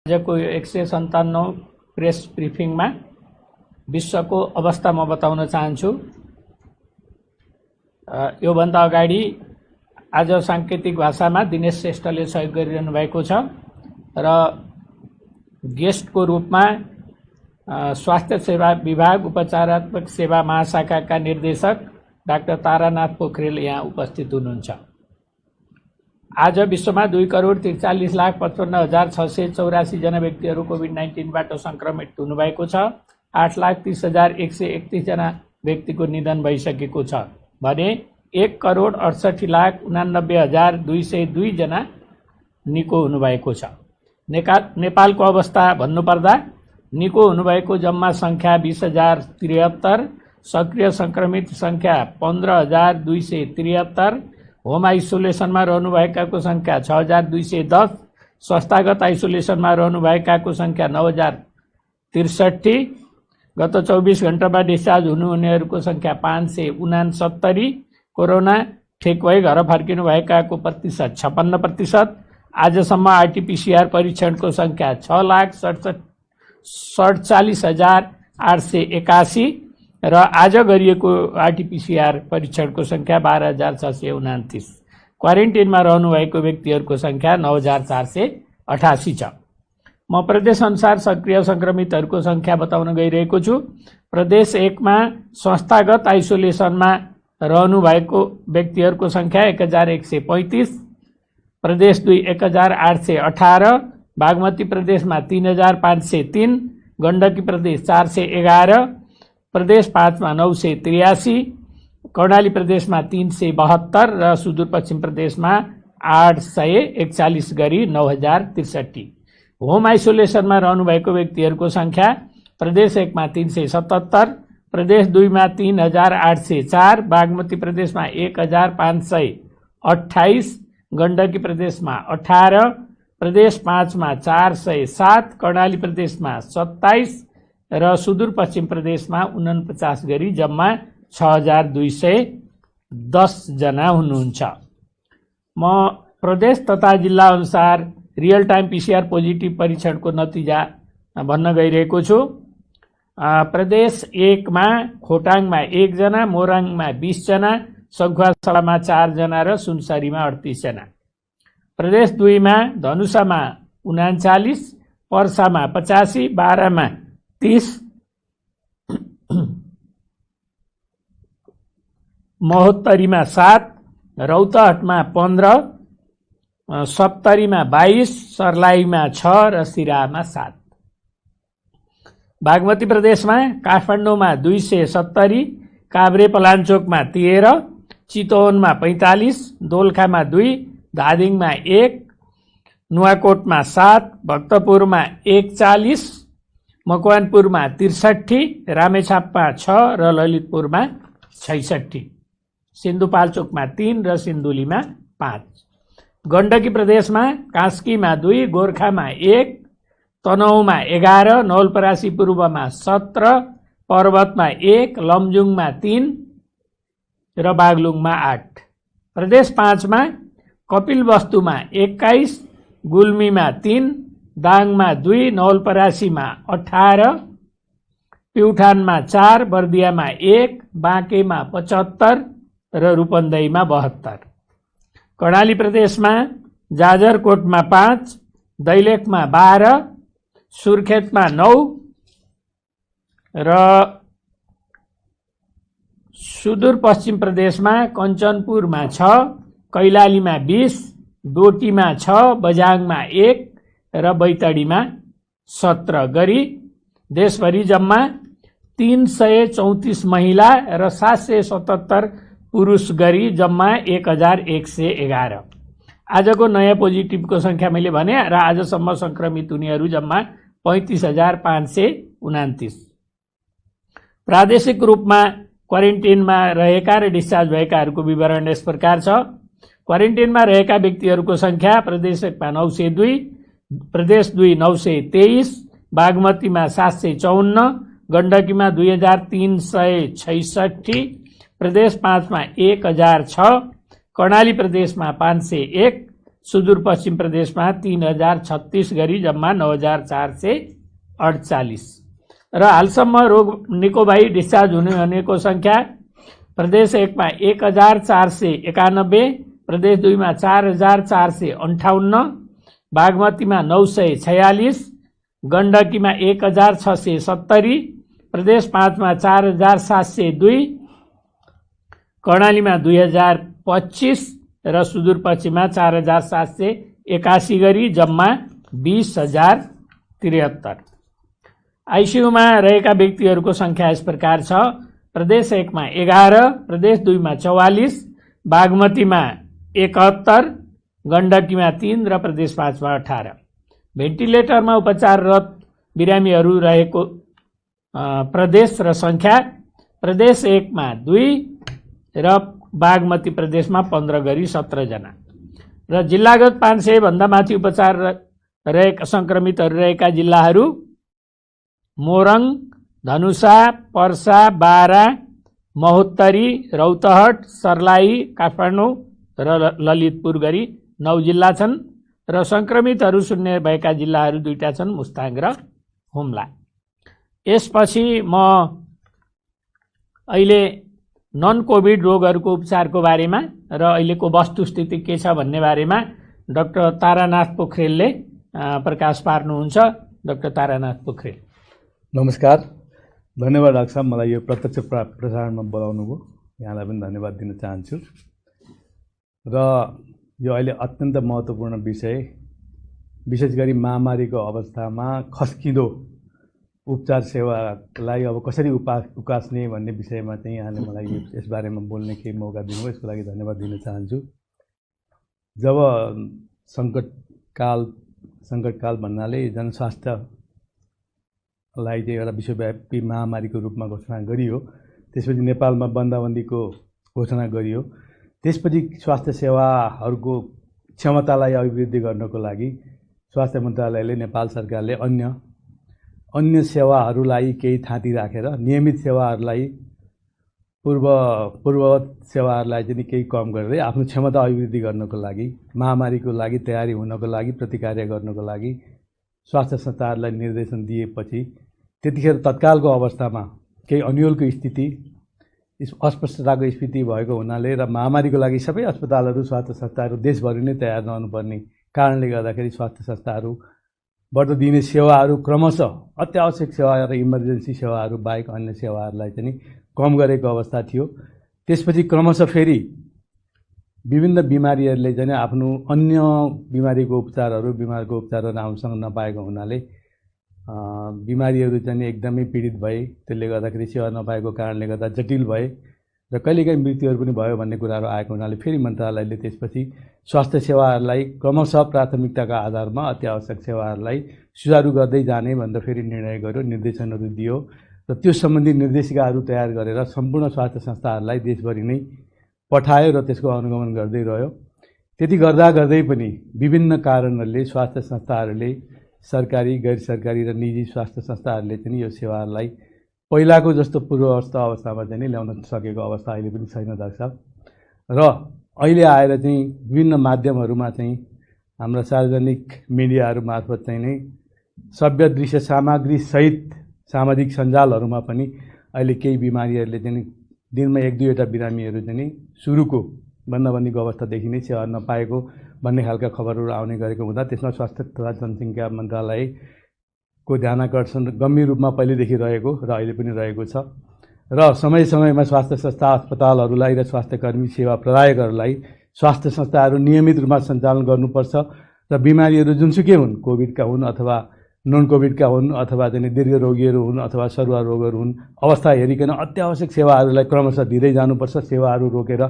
आजको 157 प्रेस ब्रिफिङमा विश्वको अवस्था म बताउन चाहन्छु। योभन्दा अगाडि आज सांकेतिक भाषामा दिनेश श्रेष्ठले सहयोग गरिरहनु भएको छ र गेस्टको रूपमा स्वास्थ्य सेवा विभाग उपचारात्मक सेवा महाशाखाका निर्देशक डाक्टर तारानाथ पोखरेल यहाँ उपस्थित हुनुहुन्छ। आज विश्वमा 2,43,55,684 जना व्यक्तिहरू कोभिड-19बाट संक्रमित हुनुभएको छ। 8,30,131 जना व्यक्तिको निधन भइसकेको छ भने 1,68,89,202 जना निको हुनुभएको छ। नेपालको अवस्था भन्नुपर्दा निको हुनुभएको जम्मा संख्या 20,073, सक्रिय संक्रमित संख्या 15,273, होम आइसोलेसनमा रहनुभएकाको संख्या 6,210, संस्थागत आइसोलेसनमा रहनुभएकाको संख्या 9,063, गत 24 घण्टामा डिस्चार्ज हुनुहुनेहरूको संख्या 569, कोरोना ठिक भई घर फर्किनु भएकाको प्रतिशत 56%, आजसम्म आरटीपीसीआर परीक्षणको संख्या 6,47,881 र आज गरिएको आरटीपीसीआर परीक्षणको संख्या 12,629। क्वारेन्टाइनमा रहनुभएको व्यक्तिहरूको संख्या 9,488 छ। म प्रदेश अनुसार सक्रिय संक्रमितहरूको संख्या बताउन गइरहेको छु। प्रदेश 1 मा संस्थागत आइसोलेसनमा रहनुभएको व्यक्तिहरूको संख्या 1,135, प्रदेश 2 1,818, बागमती प्रदेशमा 3,503, गण्डकी प्रदेश 411, प्रदेश 5 मा 983, कर्णाली प्रदेशमा 372 र सुदूरपश्चिम प्रदेशमा 841 गरी 9,063। होम आइसोलेसनमा रहनुभएको व्यक्तिहरूको संख्या प्रदेश 1 मा 377, प्रदेश 2 मा 3,804, बागमती प्रदेशमा 1,528, गण्डकी प्रदेशमा 18, प्रदेश 5 मा 407, कर्णाली प्रदेशमा 27 र सुदूरपश्चिम प्रदेशमा 49 गरी जम्मा 6,210 जना हुनुहुन्छ। म प्रदेश तथा जिल्ला अनुसार रियल टाइम पीसीआर पोजिटिभ परीक्षणको नतिजा भन्न गइरहेको छु। प्रदेश 1 मा खोटाङमा 1 जना, मोरङमा 20 जना, सङ्खुवासभामा 4 जना र सुनसरीमा 38 जना। प्रदेश 2 मा धनुषामा 39, पर्सामा 85, बारामा 30, महोत्तरीमा 7, रौतहटमा 15, सप्तरीमा 22, सर्लाहीमा 6 र सिराहामा 7। बागमती प्रदेशमा काठमाडौँमा 270, काभ्रे पलाञ्चोकमा 13, चितवनमा 45, दोलखामा 2, धादिङमा 1, नुवाकोटमा 7, भक्तपुरमा 41, मकवानपुरमा 63, रामेछापमा 6 र ललितपुरमा 66, सिन्धुपाल्चोकमा 3 र सिन्धुलीमा 5। गण्डकी प्रदेशमा कास्कीमा 2, गोर्खामा 1, तनहुँमा 11, नवलपरासी पूर्वमा 17, पर्वतमा 1, लमजुङमा 3 र बागलुङमा 8। प्रदेश 5 मा कपिलवस्तुमा 21, गुल्मीमा 3, दाङमा 2, नवलपरासीमा 18, प्युठानमा 4, बर्दियामा 1, बाँकेमा 75 र रूपन्देहीमा 72। कर्णाली प्रदेशमा जाजरकोटमा 5, दैलेखमा 12, सुर्खेतमा 9 र सुदूरपश्चिम प्रदेशमा कञ्चनपुरमा 6, कैलालीमा 20, डोटीमा 6, बझाङमा 1 र बैतडीमा 17 गरी देशभरि जम्मा 334 महिला र 777 पुरुष गरी जम्मा 1,111। आजको नयाँ पोजिटिभको संख्या मैले भने र आजसम्म संक्रमित हुनेहरू जम्मा 35,529। प्रादेशिक रूपमा क्वारेन्टाइनमा रहेका र डिस्चार्ज भएकाहरूको विवरण यस प्रकार छ। क्वारेन्टाइनमा रहेका व्यक्तिहरूको संख्या प्रदेश 1 मा 902, प्रदेश 2 923, बागमतीमा 754, गण्डकीमा 2,366, प्रदेश 5 मा 1,006, कर्णाली प्रदेशमा 501, सुदूरपश्चिम प्रदेशमा 3036 गरी जम्मा 9448। र हालसम्म रोग निको भई डिस्चार्ज हुने भनेको सङ्ख्या प्रदेश 1 मा 1491, प्रदेश 2 मा 4458, बागमतीमा 946, गण्डकीमा 1670, प्रदेश 5 मा 4702, कर्णालीमा 2025 र सुदूरपश्चिममा 4781 गरी जम्मा 20073। आइसियुमा रहेका व्यक्तिहरूको सङ्ख्या यस प्रकार छ। प्रदेश 1 मा 11, प्रदेश 2 मा 44, बागमतीमा 71, गण्डकीमा 3 र प्रदेश 5 मा 18। भेन्टिलेटरमा उपचाररत बिरामीहरू रहेको प्रदेश र सङ्ख्या प्रदेश 1 मा 2 र बागमती प्रदेशमा 15 गरी 17 जना। र जिल्लागत 500 भन्दा माथि उपचार रहेका सङ्क्रमितहरू रहेका जिल्लाहरू मोरङ, धनुषा, पर्सा, बारा, महोत्तरी, रौतहट, सर्लाही, काठमाडौँ र ललितपुर गरी 9 जिल्ला छन्। र सङ्क्रमितहरू शून्य भएका जिल्लाहरू 2टा छन्, मुस्ताङ र हुम्ला। यसपछि म अहिले नन कोभिड रोगहरूको उपचारको बारेमा र अहिलेको वस्तुस्थिति के छ भन्ने बारेमा डाक्टर तारानाथ पोखरेलले प्रकाश पार्नुहुन्छ। डाक्टर तारानाथ पोखरेल। नमस्कार, धन्यवाद डाक्टर साहब, मलाई यो प्रत्यक्ष प्रसारणमा बोलाउनु भयो। यहाँलाई पनि धन्यवाद दिन चाहन्छु। र यो अहिले अत्यन्त महत्त्वपूर्ण विषय, विशेष गरी महामारीको अवस्थामा खस्किँदो उपचार सेवालाई अब कसरी उकास्ने भन्ने विषयमा चाहिँ यहाँले मलाई यसबारेमा बोल्ने केही मौका दिनुभयो, यसको लागि धन्यवाद दिन चाहन्छु। जब सङ्कटकाल भन्नाले जनस्वास्थ्यलाई चाहिँ एउटा विश्वव्यापी महामारीको रूपमा घोषणा गरियो, त्यसपछि नेपालमा बन्दाबन्दीको घोषणा गरियो, त्यसपछि स्वास्थ्य सेवाहरूको क्षमतालाई अभिवृद्धि गर्नको लागि स्वास्थ्य मन्त्रालयले, नेपाल सरकारले अन्य सेवाहरूलाई केही थाँती राखेर नियमित सेवाहरूलाई पूर्ववत सेवाहरूलाई चाहिँ केही कम गरेर आफ्नो क्षमता अभिवृद्धि गर्नको लागि, महामारीको लागि तयारी हुनको लागि, प्रतिकार गर्नको लागि स्वास्थ्य संस्थाहरूलाई निर्देशन दिएपछि त्यतिखेर तत्कालको अवस्थामा केही अन्यलको स्थिति, अस्पष्टताको स्थिति भएको हुनाले र महामारीको लागि सबै अस्पतालहरू, स्वास्थ्य संस्थाहरू देशभरि नै तयार रहनुपर्ने कारणले गर्दाखेरि स्वास्थ्य संस्थाहरूबाट दिने सेवाहरू क्रमशः अत्यावश्यक सेवा र इमर्जेन्सी सेवाहरू बाहेक अन्य सेवाहरूलाई चाहिँ कम गरेको अवस्था थियो। त्यसपछि क्रमशः फेरि विभिन्न बिमारीहरूले चाहिँ आफ्नो अन्य बिमारीको उपचारहरू राम्रोसँग नपाएको हुनाले बिमारीहरू चाहिँ एकदमै पीडित भए। त्यसले गर्दाखेरि सेवा नपाएको कारणले गर्दा जटिल भए र कहिलेकाहीँ मृत्युहरू पनि भयो भन्ने कुराहरू आएको हुनाले फेरि मन्त्रालयले त्यसपछि स्वास्थ्य सेवाहरूलाई क्रमशः प्राथमिकताका आधारमा अत्यावश्यक सेवाहरूलाई सुचारू गर्दै जाने भनेर फेरि निर्णय गर्यो, निर्देशनहरू दियो र त्यो सम्बन्धी निर्देशिकाहरू तयार गरेर सम्पूर्ण स्वास्थ्य संस्थाहरूलाई देशभरि नै पठायो र त्यसको अनुगमन गर्दै रह्यो। त्यति गर्दै पनि विभिन्न कारणहरूले स्वास्थ्य संस्थाहरूले, सरकारी, गैर सरकारी र निजी स्वास्थ्य संस्थाहरूले चाहिँ यो सेवाहरूलाई पहिलाको जस्तो पूर्वावस्था अवस्थामा चाहिँ ल्याउन सकेको अवस्था अहिले पनि छैन डाक्टर साहब। र अहिले आएर चाहिँ विभिन्न माध्यमहरूमा चाहिँ हाम्रा सार्वजनिक मिडियाहरू मार्फत चाहिँ नै सभ्य दृश्य सामग्री सहित सामाजिक सञ्जालहरूमा पनि अहिले केही बिमारीहरूले चाहिँ दिनमा 1-2वटा बिरामीहरू चाहिँ सुरुको बन्दाबन्दीको अवस्थादेखि नै सेवा नपाएको भन्ने खालका खबरहरू आउने गरेको हुँदा त्यसमा स्वास्थ्य तथा जनसङ्ख्या मन्त्रालयको ध्यानाकर्षण गम्भीर रूपमा पहिलेदेखि रहेको र अहिले पनि रहेको छ र समय समयमा स्वास्थ्य संस्था, अस्पतालहरूलाई र स्वास्थ्यकर्मी सेवा प्रदायकहरूलाई स्वास्थ्य संस्थाहरू नियमित रूपमा सञ्चालन गर्नुपर्छ र बिमारीहरू जुनसुकै हुन्, कोभिडका हुन् अथवा नन कोभिडका हुन् अथवा चाहिँ दीर्घ रोगीहरू हुन् अथवा सरुवा रोगहरू हुन्, अवस्था हेरिकन अत्यावश्यक सेवाहरूलाई क्रमशः दिँदै जानुपर्छ। सेवाहरू रोकेर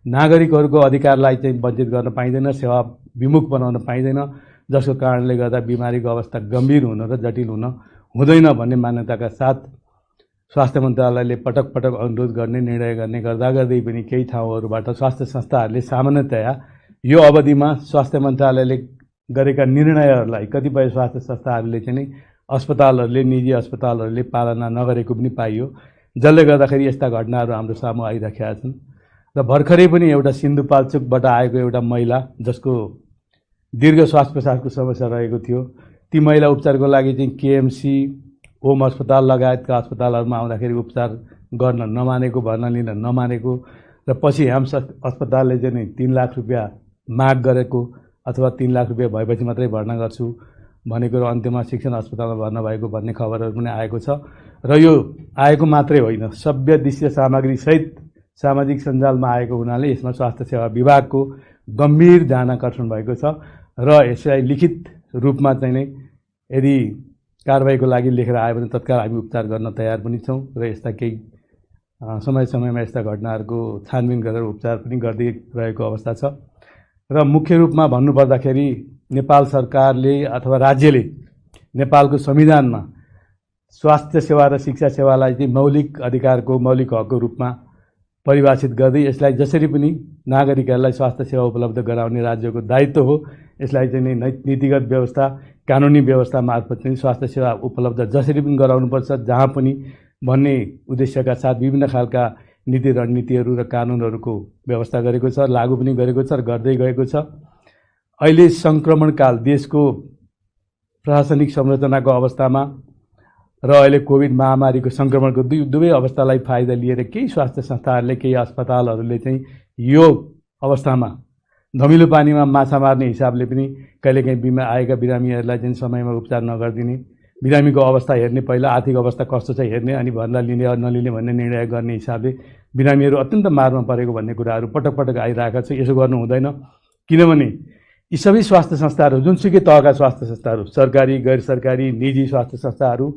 नागरिकहरूको अधिकारलाई चाहिँ वञ्चित गर्न पाइँदैन, सेवा विमुख बनाउन पाइँदैन, जसको कारणले गर्दा बिमारीको अवस्था गम्भीर हुन र जटिल हुँदैन भन्ने मान्यताका साथ स्वास्थ्य मन्त्रालयले पटक पटक अनुरोध गर्ने, निर्णय गर्ने गर्दै पनि केही ठाउँहरूबाट स्वास्थ्य संस्थाहरूले सामान्यतया यो अवधिमा स्वास्थ्य मन्त्रालयले गरेका निर्णयहरूलाई कतिपय स्वास्थ्य संस्थाहरूले चाहिँ अस्पतालहरूले, निजी अस्पतालहरूले पालना नगरेको पनि पाइयो, जसले गर्दाखेरि यस्ता घटनाहरू हाम्रो सामु आइरहेका छन्। र भर्खरै पनि एउटा सिन्धुपाल्चोकबाट आएको एउटा महिला, जसको दीर्घ श्वास प्रश्वासको समस्या रहेको थियो। ती महिला उपचारको लागि चाहिँ केएमसी, ओम अस्पताल लगायतका अस्पतालहरूमा आउँदाखेरि उपचार गर्न नमानेको, भर्ना लिन नमानेको र पछि ह्याम्स अस्पतालले चाहिँ 3 लाख रुपियाँ माग गरेको अथवा 3 लाख रुपियाँ भएपछि मात्रै भर्ना गर्छु भनेको र अन्त्यमा शिक्षण अस्पतालमा भर्ना भएको भन्ने खबरहरू पनि आएको छ। र यो आएको मात्रै होइन, सभ्य दृश्य सामग्री सहित सामाजिक सञ्जालमा आएको हुनाले यसमा स्वास्थ्य सेवा विभागको गम्भीर ध्यान आकर्षण भएको छ र यसलाई लिखित रूपमा चाहिँ नै यदि कारबाहीको लागि लेखेर आयो भने तत्काल हामी उपचार गर्न तयार पनि छौँ र यस्ता केही समय-समयमा यस्ता घटनाहरूको छानबिन गरेर उपचार पनि गर्दै रहेको अवस्था छ। र मुख्य रूपमा भन्नुपर्दाखेरि नेपाल सरकारले अथवा राज्यले नेपालको संविधानमा स्वास्थ्य सेवा र शिक्षा सेवालाई चाहिँ मौलिक अधिकारको, मौलिक हकको रूपमा परिभाषित गर्दै यसलाई जसरी पनि नागरिकहरूलाई स्वास्थ्य सेवा उपलब्ध गराउने राज्यको दायित्व हो। यसलाई चाहिँ नीतिगत व्यवस्था, कानुनी व्यवस्था मार्फत चाहिँ स्वास्थ्य सेवा उपलब्ध जसरी पनि गराउनुपर्छ, जहाँ पनि भन्ने उद्देश्यका साथ विभिन्न खालका नीति रणनीतिहरू र कानुनहरूको व्यवस्था गरेको छ, लागू पनि गरेको छ र गर्दै गएको छ। अहिले सङ्क्रमणकाल देशको प्रशासनिक संरचनाको अवस्थामा र अहिले कोभिड महामारीको सङ्क्रमणको दुवै अवस्थालाई फाइदा लिएर केही स्वास्थ्य संस्थाहरूले, केही अस्पतालहरूले चाहिँ यो अवस्थामा धमिलो पानीमा माछा मार्ने हिसाबले पनि कहिलेकाहीँ आएका बिरामीहरूलाई चाहिँ समयमा उपचार नगरिदिने, बिरामीको अवस्था हेर्ने, पहिला आर्थिक अवस्था कस्तो छ हेर्ने अनि भन्दा लिने नलिने भन्ने निर्णय गर्ने हिसाबले बिरामीहरू अत्यन्त मारमा परेको भन्ने कुराहरू पटक पटक आइरहेका छ। यसो गर्नु हुँदैन, किनभने यी सबै स्वास्थ्य संस्थाहरू, जुनसुकै तहका स्वास्थ्य संस्थाहरू, सरकारी, गैर सरकारी, निजी स्वास्थ्य संस्थाहरू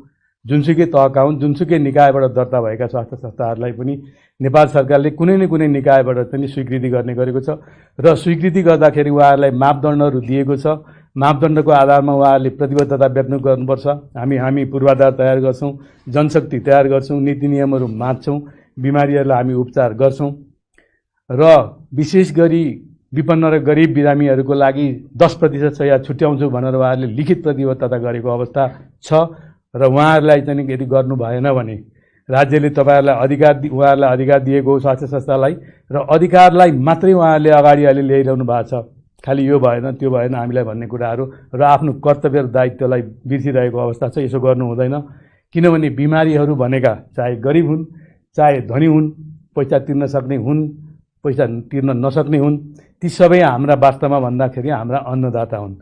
जुनसुकै तहका हुन्, जुनसुकै निकायबाट दर्ता भएका स्वास्थ्य संस्थाहरूलाई पनि नेपाल सरकारले कुनै न कुनै निकायबाट पनि स्वीकृति गर्ने गरेको छ र स्वीकृति गर्दाखेरि उहाँहरूलाई मापदण्डहरू दिएको छ। मापदण्डको आधारमा उहाँहरूले प्रतिबद्धता व्यक्त गर्नुपर्छ। हामी पूर्वाधार तयार गर्छौँ, जनशक्ति तयार गर्छौँ, नीति नियमहरू मान्छौँ, बिमारीहरूलाई हामी उपचार गर्छौँ र विशेष गरी विपन्न र गरिब बिरामीहरूको लागि 10% सय छुट्याउँछु भनेर उहाँहरूले लिखित प्रतिबद्धता गरेको अवस्था छ र उहाँहरूलाई चाहिँ यदि गर्नु भएन भने राज्यले उहाँहरूलाई अधिकार दिएको हो स्वास्थ्य संस्थालाई र अधिकारलाई मात्रै उहाँहरूले अगाडि अहिले ल्याइरहनु भएको छ। खालि यो भएन, त्यो भएन हामीलाई भन्ने कुराहरू र आफ्नो कर्तव्य र दायित्वलाई बिर्सिरहेको अवस्था छ। यसो गर्नु हुँदैन, किनभने बिमारीहरू भनेका चाहे गरिब हुन्, चाहे धनी हुन्, पैसा तिर्न सक्ने हुन्, पैसा तिर्न नसक्ने हुन्, ती सबै हाम्रा वास्तवमा भन्दाखेरि हाम्रा अन्नदाता हुन्।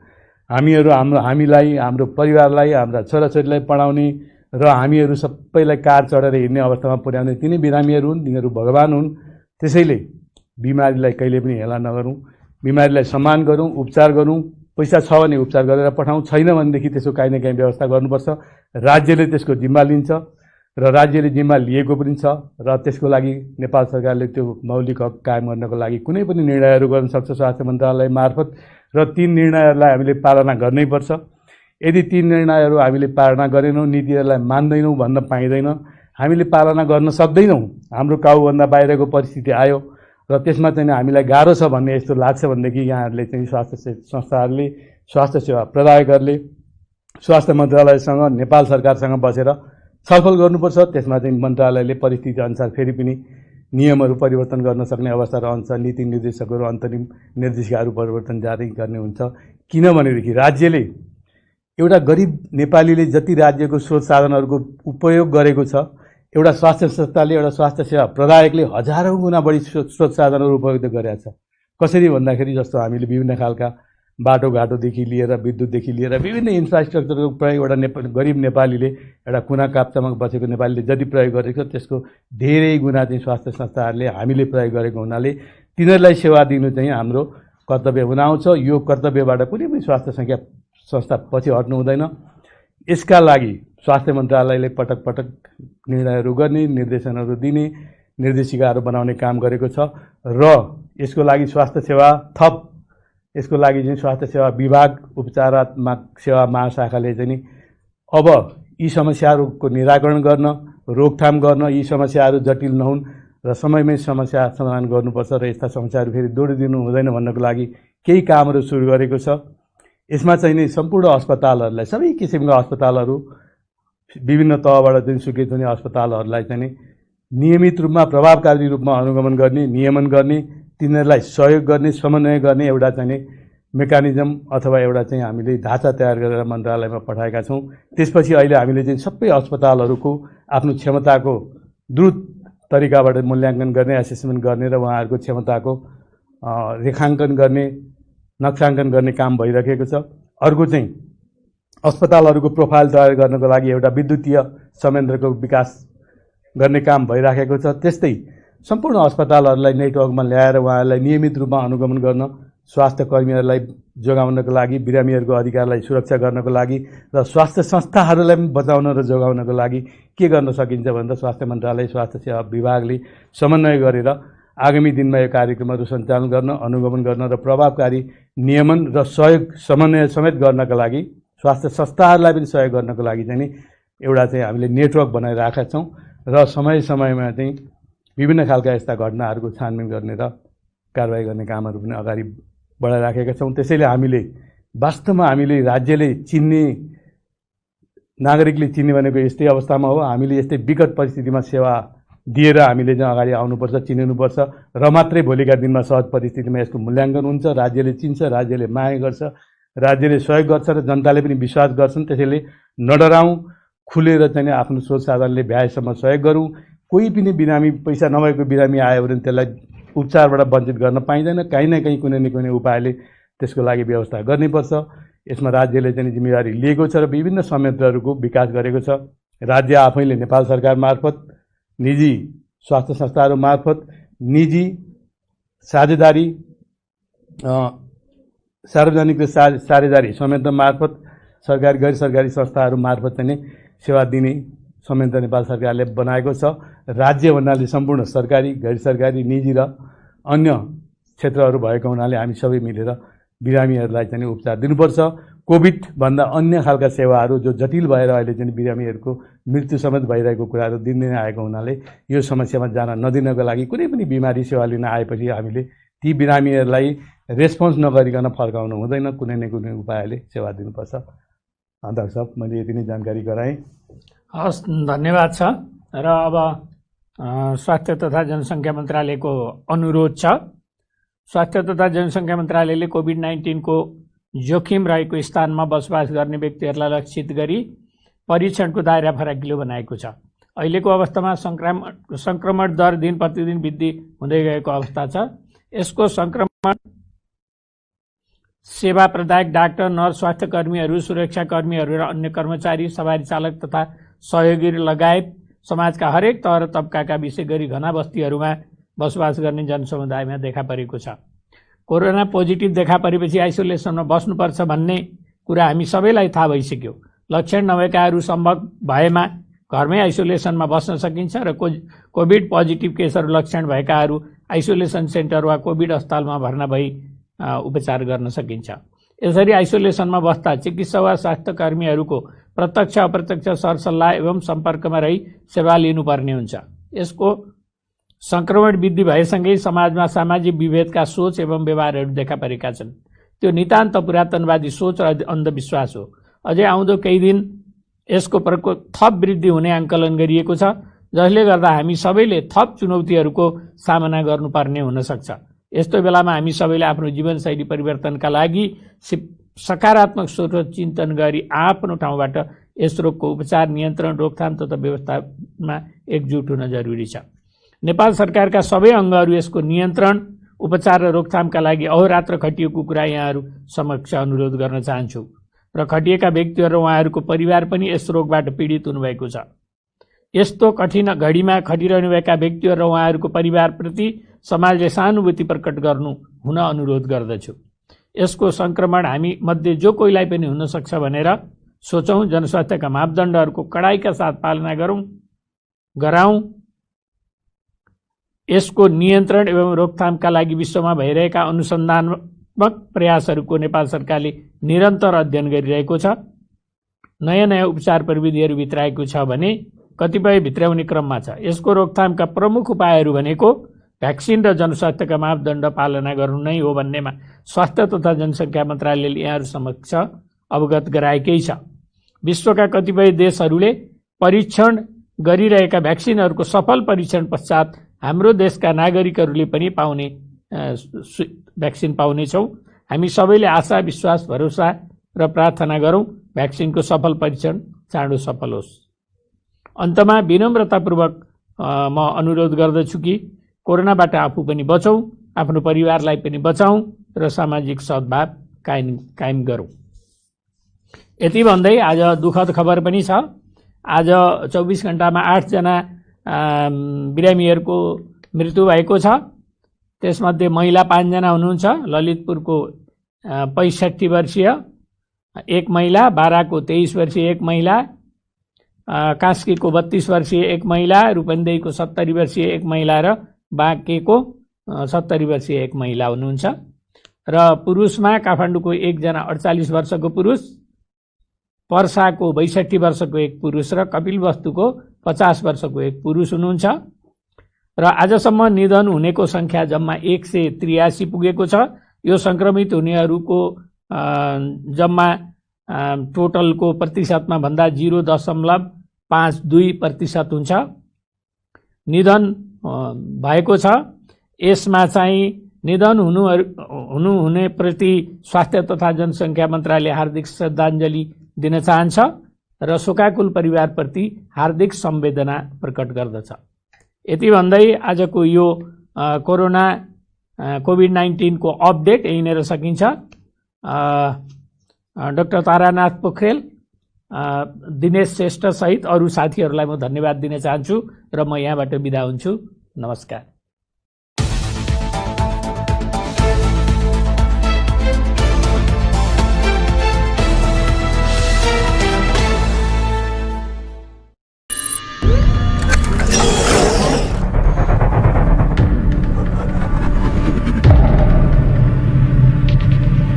हामीलाई, हाम्रो परिवारलाई, हाम्रा छोराछोरीलाई पढाउने र हामीहरू सबैलाई कार चढेर हिँड्ने अवस्थामा पुर्याउने तिनै बिरामीहरू हुन्, तिनीहरू भगवान हुन्। त्यसैले बिमारीलाई कहिले पनि हेला नगरौँ, बिमारीलाई सम्मान गरौँ, उपचार गरौँ। पैसा छ भने उपचार गरेर पठाउँ, छैन भनेदेखि त्यसको काहीँ न काहीँ व्यवस्था गर्नुपर्छ। राज्यले त्यसको जिम्मा लिन्छ र राज्यले जिम्मा लिएको पनि छ र त्यसको लागि नेपाल सरकारले त्यो मौलिक हक कायम गर्नको लागि कुनै पनि निर्णयहरू गर्न सक्छ स्वास्थ्य मन्त्रालय मार्फत र ती निर्णयहरूलाई हामीले पालना गर्नैपर्छ। यदि ती निर्णयहरू हामीले पालना गरेनौँ, नीतिहरूलाई मान्दैनौँ भन्न पाइँदैन। हामीले पालना गर्न सक्दैनौँ, हाम्रो काबुभन्दा बाहिरको परिस्थिति आयो र त्यसमा चाहिँ हामीलाई गाह्रो छ भन्ने यस्तो लाग्छ भनेदेखि यहाँहरूले चाहिँ स्वास्थ्य संस्थाहरूले, स्वास्थ्य सेवा प्रदायकहरूले स्वास्थ्य मन्त्रालयसँग, नेपाल सरकारसँग बसेर छलफल गर्नुपर्छ। त्यसमा चाहिँ मन्त्रालयले परिस्थिति अनुसार फेरि पनि नियमहरू परिवर्तन गर्न सक्ने अवस्था रहन्छ, नीति निर्देशकहरू, अन्तरिम निर्देशिकाहरू परिवर्तन जारी गर्ने हुन्छ। किनभनेदेखि राज्यले एउटा गरिब नेपालीले जति राज्यको स्रोत साधनहरूको उपयोग गरेको छ, एउटा स्वास्थ्य संस्थाले, एउटा स्वास्थ्य सेवा प्रदायकले हजारौँ गुणा बढी स्रोत साधनहरू उपयोग गरेका छ। कसरी भन्दाखेरि जस्तो हामीले विभिन्न खालका बाटोघाटोदेखि लिएर विद्युतदेखि लिएर विभिन्न इन्फ्रास्ट्रक्चरको प्रयोग एउटा गरिब नेपालीले, एउटा कुना काप्चामा बसेको नेपालीले जति प्रयोग गरेको छ त्यसको धेरै गुणा चाहिँ स्वास्थ्य संस्थाहरूले हामीले प्रयोग गरेको हुनाले तिनीहरूलाई सेवा दिनु चाहिँ हाम्रो कर्तव्य हुन आउँछ। यो कर्तव्यबाट कुनै पनि स्वास्थ्य संस्था पछि हट्नु हुँदैन। यसका लागि स्वास्थ्य मन्त्रालयले पटक पटक निर्णयहरू गर्ने, निर्देशनहरू दिने, निर्देशिकाहरू बनाउने काम गरेको छ र यसको लागि स्वास्थ्य सेवा यसको लागि चाहिँ स्वास्थ्य सेवा विभाग, उपचारात्मक सेवा महाशाखाले चाहिँ अब यी समस्याहरूको निराकरण गर्न, रोकथाम गर्न, यी समस्याहरू जटिल नहुन् र समयमै समस्या समाधान गर्नुपर्छ र यस्ता समस्याहरू फेरि दोहोरिदिनु हुँदैन भन्नको लागि केही कामहरू सुरु गरेको छ। यसमा चाहिँ नि सम्पूर्ण अस्पतालहरूलाई, सबै किसिमका अस्पतालहरू, विभिन्न तहबाट चाहिँ स्वीकृत हुने अस्पतालहरूलाई चाहिँ नियमित रूपमा, प्रभावकारी रूपमा अनुगमन गर्ने, नियमन गर्ने, तिनीहरूलाई सहयोग गर्ने, समन्वय गर्ने एउटा चाहिँ मेकानिजम अथवा एउटा चाहिँ हामीले ढाँचा तयार गरेर मन्त्रालयमा पठाएका छौँ। त्यसपछि अहिले हामीले चाहिँ सबै अस्पतालहरूको आफ्नो क्षमताको द्रुत तरिकाबाट मूल्याङ्कन गर्ने, एसेसमेन्ट गर्ने र उहाँहरूको क्षमताको रेखाङ्कन गर्ने, नक्साङ्कन गर्ने काम भइरहेको छ। अर्को चाहिँ अस्पतालहरूको प्रोफाइल तयार गर्नको लागि एउटा विद्युतीय संयन्त्रको विकास गर्ने काम भइराखेको छ। त्यस्तै सम्पूर्ण अस्पतालहरूलाई नेटवर्कमा ल्याएर उहाँहरूलाई नियमित रूपमा अनुगमन गर्न, स्वास्थ्य कर्मीहरूलाई जोगाउनको लागि, बिरामीहरूको अधिकारलाई सुरक्षा गर्नको लागि र स्वास्थ्य संस्थाहरूलाई पनि बचाउन र जोगाउनको लागि के गर्न सकिन्छ भन्दा स्वास्थ्य मन्त्रालय, स्वास्थ्य सेवा विभागले समन्वय गरेर आगामी दिनमा यो कार्यक्रमहरू सञ्चालन गर्न, अनुगमन गर्न र प्रभावकारी नियमन र सहयोग समन्वय समेत गर्नका लागि, स्वास्थ्य संस्थाहरूलाई पनि सहयोग गर्नको लागि चाहिँ एउटा चाहिँ हामीले नेटवर्क बनाइरहेका छौँ र समय समयमा चाहिँ विभिन्न खालका यस्ता घटनाहरूको छानबिन गर्ने र कारबाही गर्ने कामहरू पनि अगाडि बढाइराखेका छौँ। त्यसैले हामीले वास्तवमा हामीले राज्यले चिन्ने, नागरिकले चिन्ने भनेको यस्तै अवस्थामा हो। हामीले यस्तै विकट परिस्थितिमा सेवा दिएर हामीले चाहिँ अगाडि आउनुपर्छ, चिनिनुपर्छ र मात्रै भोलिका दिनमा सहज परिस्थितिमा यसको मूल्याङ्कन हुन्छ। राज्यले चिन्छ, राज्यले माया गर्छ, राज्यले सहयोग गर्छ र जनताले पनि विश्वास गर्छन्। त्यसैले नडराउँ, खुलेर चाहिँ आफ्नो स्रोत साधनले भ्याएसम्म सहयोग गरौँ। कोही पनि बिरामी, पैसा नभएको बिरामी आयो भने त्यसलाई उपचारबाट वञ्चित गर्न पाइँदैन। कहीँ न कहीँ कुनै न कुनै उपायले त्यसको लागि व्यवस्था गर्नुपर्छ। यसमा राज्यले चाहिँ जिम्मेवारी लिएको छ र विभिन्न संयन्त्रहरूको विकास गरेको छ। राज्य आफैले नेपाल सरकार मार्फत, निजी स्वास्थ्य संस्थाहरू मार्फत, निजी साझेदारी, सार्वजनिक र साझेदारी संयन्त्र मार्फत, सरकारी गैर सरकारी संस्थाहरू मार्फत चाहिँ सेवा दिने संयन्त्र नेपाल सरकारले बनाएको छ। राज्य भन्नाले सम्पूर्ण सरकारी, गैर सरकारी, निजी र अन्य क्षेत्रहरू भएको हुनाले हामी सबै मिलेर बिरामीहरूलाई चाहिँ उपचार दिनुपर्छ। कोभिडभन्दा अन्य खालका सेवाहरू जो जटिल भएर अहिले चाहिँ बिरामीहरूको मृत्यु समेत भइरहेको कुराहरू दिनदिनै आएको हुनाले यो समस्यामा जान नदिनको लागि कुनै पनि बिमारी सेवा लिन आएपछि हामीले ती बिरामीहरूलाई रेस्पोन्स नगरिकन फर्काउनु हुँदैन। कुनै न कुनै उपायले सेवा दिनुपर्छ। अध्यक्ष साहब, मैले यति नै जानकारी गराएँ। हस्, धन्यवाद छ। र अब स्वास्थ्य तथा जनसङ्ख्या मन्त्रालयको अनुरोध छ। स्वास्थ्य तथा जनसङ्ख्या मन्त्रालयले कोभिड-19 को जोखिम रहेको स्थानमा बसोबास गर्ने व्यक्तिहरूलाई लक्षित गरी परीक्षणको दायरा फराकिलो बनाएको छ। अहिलेको अवस्थामा सङ्क्रमण दर दिन प्रतिदिन वृद्धि हुँदै गएको अवस्था छ। यसको सङ्क्रमण सेवा प्रदायक डाक्टर, नर्स, स्वास्थ्य कर्मीहरू, सुरक्षाकर्मीहरू र अन्य कर्मचारी, सवारी चालक तथा सहयोगी लगायत समाजका हरेक तह र तबकाका, विशेष गरी घना बस्तीहरूमा बसोबास गर्ने जनसमुदायमा देखा परेको छ। कोरोना पोजिटिभ देखा परेपछि आइसोलेसनमा बस्नुपर्छ भन्ने कुरा हामी सबैलाई थाहा भइसक्यो। लक्षण नभएकाहरू सम्भव भएमा घरमै आइसोलेसनमा बस्न सकिन्छ र कोभिड पोजिटिभ केसहरू लक्षण भएकाहरू आइसोलेसन सेन्टर वा कोभिड अस्पतालमा भर्ना भई उपचार गर्न सकिन्छ। यसरी आइसोलेसनमा बस्दा चिकित्सा वा स्वास्थ्य कर्मीहरूको प्रत्यक्ष अप्रत्यक्ष सरसल्लाह एवं सम्पर्कमा रही सेवा लिनुपर्ने हुन्छ। यसको सङ्क्रमण वृद्धि भएसँगै समाजमा सामाजिक विभेदका सोच एवं व्यवहारहरू देखा परेका छन्। त्यो नितान्त पुरातनवादी सोच र अन्धविश्वास हो। अझै आउँदो केही दिन यसको प्रकोप थप वृद्धि हुने आकलन गरिएको छ, जसले गर्दा हामी सबैले थप चुनौतीहरूको सामना गर्नुपर्ने हुन सक्छ। यस्तो बेलामा हामी सबैले आफ्नो जीवनशैली परिवर्तनका लागि सकारात्मक सोच चिन्तन गरी आफ्नो ठाउँबाट यस रोगको उपचार, नियन्त्रण, रोकथाम तथा व्यवस्थापनमा एकजुट हुन जरुरी छ। नेपाल सरकारका सबै अङ्गहरू यसको नियन्त्रण, उपचार र रोकथामका लागि अहोरात्र खटिएको कुरा यहाँहरू समक्ष अनुरोध गर्न चाहन्छु र खटिएका व्यक्तिहरू र उहाँहरूको परिवार पनि यस रोगबाट पीडित हुनुभएको छ। यस्तो कठिन घडीमा खटिरहनुभएका व्यक्तिहरू र उहाँहरूको परिवारप्रति समाजले सहानुभूति प्रकट गर्नु हुन अनुरोध गर्दछु। यसको सङ्क्रमण हामी मध्ये जो कोहीलाई पनि हुन सक्छ भनेर सोचौँ। जनस्वास्थ्यका मापदण्डहरूको कडाइका साथ पालना गराउँ। यसको नियन्त्रण एवं रोकथामका लागि विश्वमा भइरहेका अनुसन्धानत्मक प्रयासहरूको नेपाल सरकारले निरन्तर अध्ययन गरिरहेको छ। नयाँ नयाँ उपचार प्रविधिहरू भित्राएको छ भने कतिपय भित्राउने क्रममा छ। यसको रोकथामका प्रमुख उपायहरू भनेको भ्याक्सिन र जनस्वास्थ्यका मापदण्ड पालना गर्नु नै हो भन्नेमा स्वास्थ्य तथा जनसङ्ख्या मन्त्रालयले यहाँहरू समक्ष अवगत गराएकै छ। विश्वका कतिपय देशहरूले परीक्षण गरिरहेका भ्याक्सिनहरूको सफल परीक्षण पश्चात हाम्रो देशका नागरिकहरूले पनि भ्याक्सिन पाउनेछौँ। हामी सबैले आशा, विश्वास, भरोसा र प्रार्थना गरौँ भ्याक्सिनको सफल परीक्षण चाँडो सफल होस्। अन्तमा विनम्रतापूर्वक म अनुरोध गर्दछु कि कोरोनाबाट आफू पनि बचौँ, आफ्नो परिवारलाई पनि बचाउँ र सामाजिक सद्भाव कायम गरौँ। यति भन्दै आज दुःखद खबर पनि छ। आज 24 घण्टामा 8 जना बिरामीहरूको मृत्यु भएको छ। त्यसमध्ये महिला 5 जना हुनुहुन्छ। ललितपुरको 65 वर्षीय एक महिला, बाराको 23 वर्षीय एक महिला, कास्कीको 32 वर्षीय एक महिला, रूपन्देहीको 70 वर्षीय एक महिला र बाँकेको 70 वर्षीय एक महिला हुनुहुन्छ। र पुरुषमा काठमाडौँको 1 जना 48 वर्षको पुरुष, पर्साको 62 वर्षको एक पुरुष र कपिलवस्तुको 50 वर्षको एक पुरुष हुनुहुन्छ। र आजसम्म निधन हुनेको संख्या जम्मा 183 पुगेको छ। यो संक्रमित हुनेहरूको जम्मा टोटलको प्रतिशतमा भन्दा 0.52% हुन्छ निधन भएको छ। यसमा चाहिँ निधन हुने प्रति स्वास्थ्य तथा जनसङ्ख्या मन्त्रालय हार्दिक श्रद्धाञ्जली दिन चाहन्छ र शोकाकुल परिवारप्रति हार्दिक संवेदना प्रकट गर्दछ। यति भन्दै आजको यो कोभिड-19 को अपडेट यहीँनिर सकिन्छ। डाक्टर तारानाथ पोखरेल, दिनेश श्रेष्ठ सहित अरू साथीहरूलाई म धन्यवाद दिन चाहन्छु र म यहाँबाट बिदा हुन्छु। नमस्कार।